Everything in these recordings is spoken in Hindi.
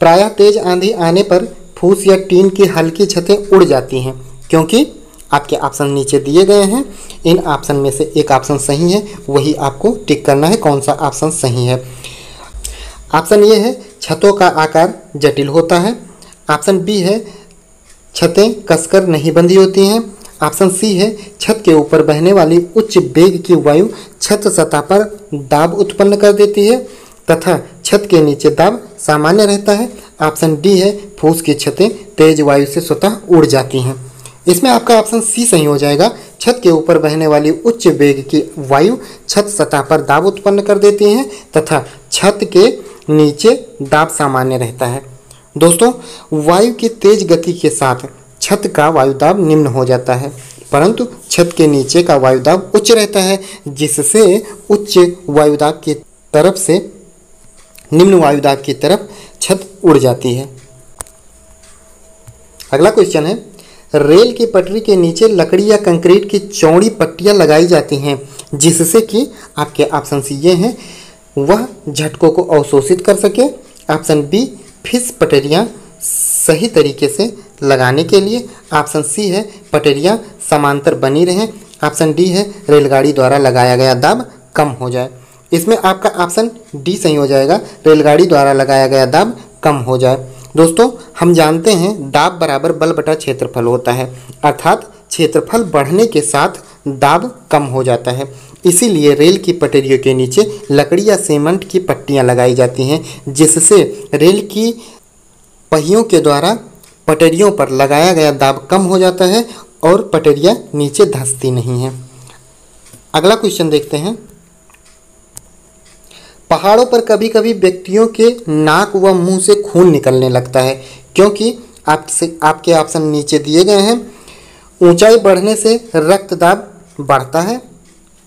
प्रायः तेज आंधी आने पर फूस या टीन की हल्की छतें उड़ जाती हैं, क्योंकि आपके ऑप्शन नीचे दिए गए हैं। इन ऑप्शन में से एक ऑप्शन सही है, वही आपको टिक करना है कौन सा ऑप्शन सही है। ऑप्शन ए है छतों का आकार जटिल होता है। ऑप्शन बी है छतें कसकर नहीं बंधी होती हैं। ऑप्शन सी है छत के ऊपर बहने वाली उच्च वेग की वायु छत सतह पर दाब उत्पन्न कर देती है तथा छत के नीचे दाब सामान्य रहता है। ऑप्शन डी है फूस की छतें तेज वायु से स्वतः उड़ जाती हैं। इसमें आपका ऑप्शन सी सही हो जाएगा। छत के ऊपर बहने वाली उच्च वेग की वायु छत सतह पर दाब उत्पन्न कर देती हैं तथा छत के नीचे दाब सामान्य रहता है। दोस्तों, वायु की तेज गति के साथ छत का वायुदाब निम्न हो जाता है, परंतु छत के नीचे का वायुदाब उच्च रहता है, जिससे उच्च वायुदाब की तरफ से निम्न वायुदाब की तरफ छत उड़ जाती है। अगला क्वेश्चन है, रेल की पटरी के नीचे लकड़ी या कंक्रीट की चौड़ी पट्टियां लगाई जाती हैं, जिससे कि आपके ऑप्शन सी ये हैं वह झटकों को अवशोषित कर सके। ऑप्शन बी फिश पटरियां सही तरीके से लगाने के लिए। ऑप्शन सी है पटरियां समांतर बनी रहें। ऑप्शन डी है रेलगाड़ी द्वारा लगाया गया दाब कम हो जाए। इसमें आपका ऑप्शन डी सही हो जाएगा, रेलगाड़ी द्वारा लगाया गया दाब कम हो जाए। दोस्तों, हम जानते हैं दाब बराबर बल बटा क्षेत्रफल होता है, अर्थात क्षेत्रफल बढ़ने के साथ दाब कम हो जाता है। इसीलिए रेल की पटरियों के नीचे लकड़ी या सीमेंट की पट्टियां लगाई जाती हैं, जिससे रेल की पहियों के द्वारा पटरियों पर लगाया गया दाब कम हो जाता है और पटरियां नीचे धंसती नहीं हैं। अगला क्वेश्चन देखते हैं, पहाड़ों पर कभी कभी व्यक्तियों के नाक व मुंह से खून निकलने लगता है, क्योंकि आपके ऑप्शन नीचे दिए गए हैं। ऊंचाई बढ़ने से रक्तदाब बढ़ता है,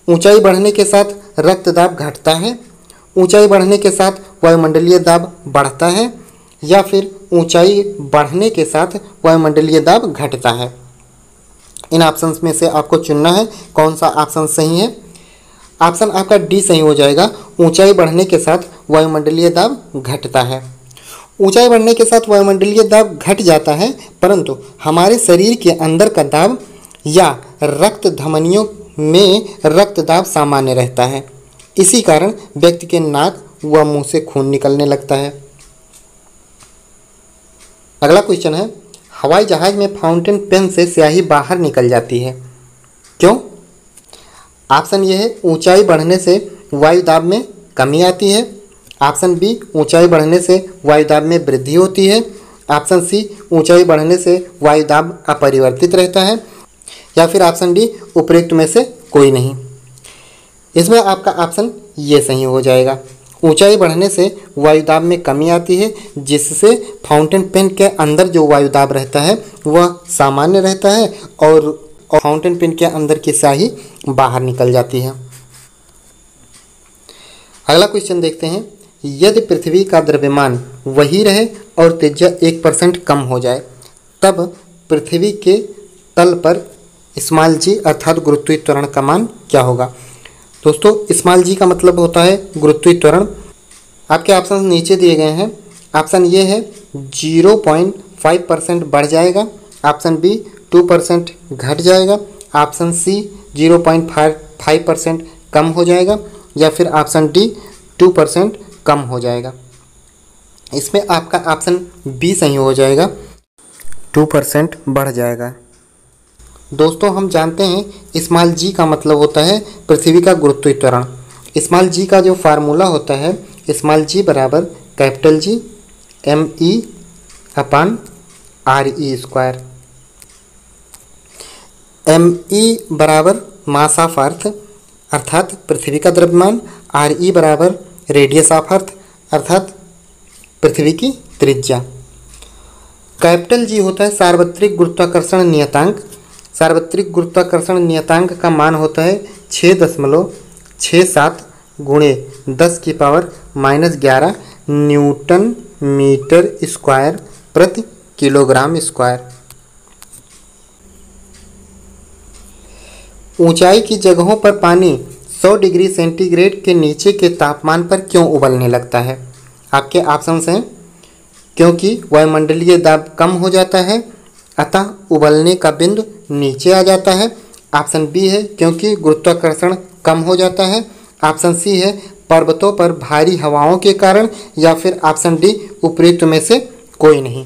ऊंचाई बढ़ने के साथ रक्तदाब घटता है, ऊंचाई बढ़ने के साथ वायुमंडलीय दाब बढ़ता है, या फिर ऊंचाई बढ़ने के साथ वायुमंडलीय दाब घटता है। इन ऑप्शंस में से आपको चुनना है कौन सा ऑप्शन सही है। ऑप्शन आपका डी सही हो जाएगा, ऊंचाई बढ़ने के साथ वायुमंडलीय दाब घटता है। ऊंचाई बढ़ने के साथ वायुमंडलीय दाब घट जाता है, परंतु हमारे शरीर के अंदर का दाब या रक्त धमनियों में रक्तदाब सामान्य रहता है। इसी कारण व्यक्ति के नाक व मुंह से खून निकलने लगता है। अगला क्वेश्चन है, हवाई जहाज में फाउंटेन पेन से स्याही बाहर निकल जाती है, क्यों? ऑप्शन ये है ऊंचाई बढ़ने से वायुदाब में कमी आती है। ऑप्शन बी ऊंचाई बढ़ने से वायुदाब में वृद्धि होती है। ऑप्शन सी ऊंचाई बढ़ने से वायुदाब अपरिवर्तित रहता है, या फिर ऑप्शन डी उपरोक्त में से कोई नहीं। इसमें आपका ऑप्शन ये सही हो जाएगा, ऊंचाई बढ़ने से वायुदाब में कमी आती है, जिससे फाउंटेन पेन के अंदर जो वायुदाब रहता है वह सामान्य रहता है और फाउंटेन पेन के अंदर की स्याही बाहर निकल जाती है। अगला क्वेश्चन देखते हैं, यदि पृथ्वी का द्रव्यमान वही रहे और त्रिज्या 1% कम हो जाए, तब पृथ्वी के तल पर स्मॉल जी अर्थात गुरुत्वीय त्वरण का मान क्या होगा? दोस्तों, स्मॉल जी का मतलब होता है गुरुत्वीय त्वरण। आपके ऑप्शन नीचे दिए गए हैं। ऑप्शन ये है 0.5% बढ़ जाएगा, ऑप्शन बी 2% घट जाएगा, ऑप्शन सी 0.5% कम हो जाएगा, या फिर ऑप्शन डी 2% कम हो जाएगा। इसमें आपका ऑप्शन बी सही हो जाएगा, 2% बढ़ जाएगा। दोस्तों, हम जानते हैं स्मॉल जी का मतलब होता है पृथ्वी का गुरुत्वीय त्वरण। स्मॉल जी का जो फार्मूला होता है, स्मॉल जी बराबर कैपिटल जी ME/RE²। ME बराबर मास ऑफ अर्थ अर्थात पृथ्वी का द्रव्यमान, RE बराबर रेडियस ऑफ अर्थ अर्थात पृथ्वी की त्रिज्या। कैपिटल जी होता है सार्वत्रिक गुरुत्वाकर्षण नियतांक। सार्वत्रिक गुरुत्वाकर्षण नियतांक का मान होता है 6.67 गुणे 10⁻⁻11 न्यूटन मीटर स्क्वायर प्रति किलोग्राम स्क्वायर। ऊंचाई की जगहों पर पानी 100 डिग्री सेंटीग्रेड के नीचे के तापमान पर क्यों उबलने लगता है? आपके ऑप्शंस हैं क्योंकि वायुमंडलीय दाब कम हो जाता है अतः उबलने का बिंदु नीचे आ जाता है। ऑप्शन बी है क्योंकि गुरुत्वाकर्षण कम हो जाता है। ऑप्शन सी है पर्वतों पर भारी हवाओं के कारण, या फिर ऑप्शन डी उपरोक्त में से कोई नहीं।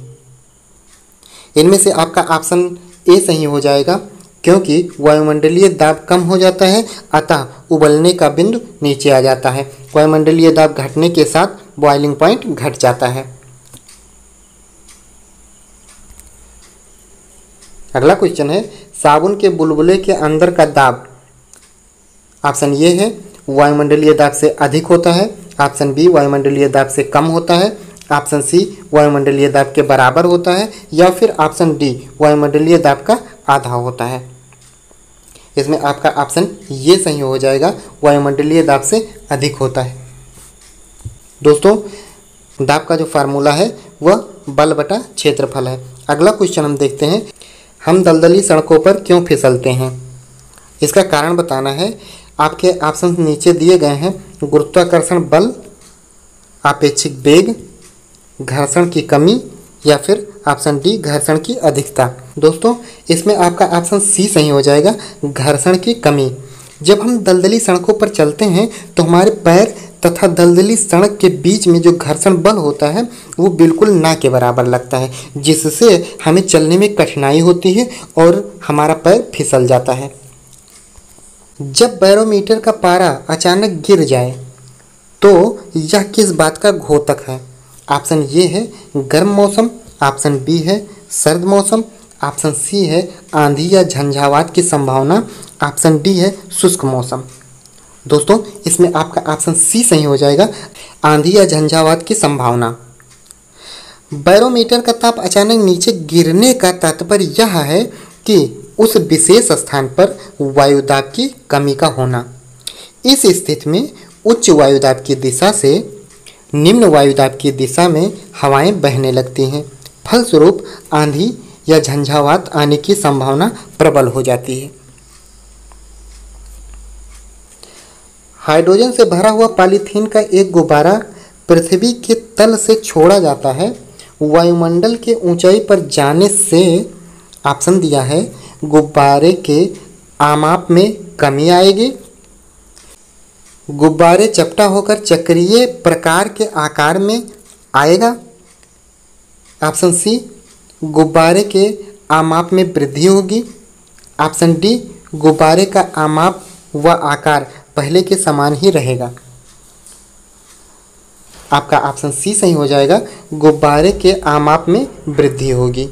इनमें से आपका ऑप्शन ए सही हो जाएगा क्योंकि वायुमंडलीय दाब कम हो जाता है अतः उबलने का बिंदु नीचे आ जाता है। वायुमंडलीय दाब घटने के साथ बॉइलिंग पॉइंट घट जाता है। अगला क्वेश्चन है साबुन के बुलबुले के अंदर का दाब। ऑप्शन ए है वायुमंडलीय दाब से अधिक होता है। ऑप्शन बी वायुमंडलीय दाब से कम होता है। ऑप्शन सी वायुमंडलीय दाब के बराबर होता है, या फिर ऑप्शन डी वायुमंडलीय दाब का आधा होता है। इसमें आपका ऑप्शन ये सही हो जाएगा, वायुमंडलीय दाब से अधिक होता है। दोस्तों दाब का जो फार्मूला है वह बल बटा क्षेत्रफल है। अगला क्वेश्चन हम देखते हैं, हम दलदली सड़कों पर क्यों फिसलते हैं? इसका कारण बताना है। आपके ऑप्शन नीचे दिए गए हैं, गुरुत्वाकर्षण बल, आपेक्षिक वेग, घर्षण की कमी, या फिर ऑप्शन डी घर्षण की अधिकता। दोस्तों इसमें आपका ऑप्शन सी सही हो जाएगा, घर्षण की कमी। जब हम दलदली सड़कों पर चलते हैं तो हमारे पैर तथा दलदली सड़क के बीच में जो घर्षण बल होता है वो बिल्कुल ना के बराबर लगता है, जिससे हमें चलने में कठिनाई होती है और हमारा पैर फिसल जाता है। जब बैरोमीटर का पारा अचानक गिर जाए तो यह किस बात का घोतक है? ऑप्शन ए है गर्म मौसम, ऑप्शन बी है सर्द मौसम, ऑप्शन सी है आंधी या झंझावात की संभावना, ऑप्शन डी है शुष्क मौसम। दोस्तों इसमें आपका ऑप्शन सी सही हो जाएगा, आंधी या झंझावात की संभावना। बैरोमीटर का ताप अचानक नीचे गिरने का तात्पर्य यह है कि उस विशेष स्थान पर वायुदाब की कमी का होना। इस स्थिति में उच्च वायुदाब की दिशा से निम्न वायुदाब की दिशा में हवाएं बहने लगती हैं, फलस्वरूप आंधी या झंझावात आने की संभावना प्रबल हो जाती है। हाइड्रोजन से भरा हुआ पॉलीथीन का एक गुब्बारा पृथ्वी के तल से छोड़ा जाता है। वायुमंडल के ऊंचाई पर जाने से ऑप्शन दिया है गुब्बारे के आमाप में कमी आएगी, गुब्बारे चपटा होकर चक्रीय प्रकार के आकार में आएगा, ऑप्शन सी गुब्बारे के आमाप में वृद्धि होगी, ऑप्शन डी गुब्बारे का आमाप व आकार पहले के समान ही रहेगा। आपका ऑप्शन सी सही हो जाएगा, गुब्बारे के आमाप में वृद्धि होगी।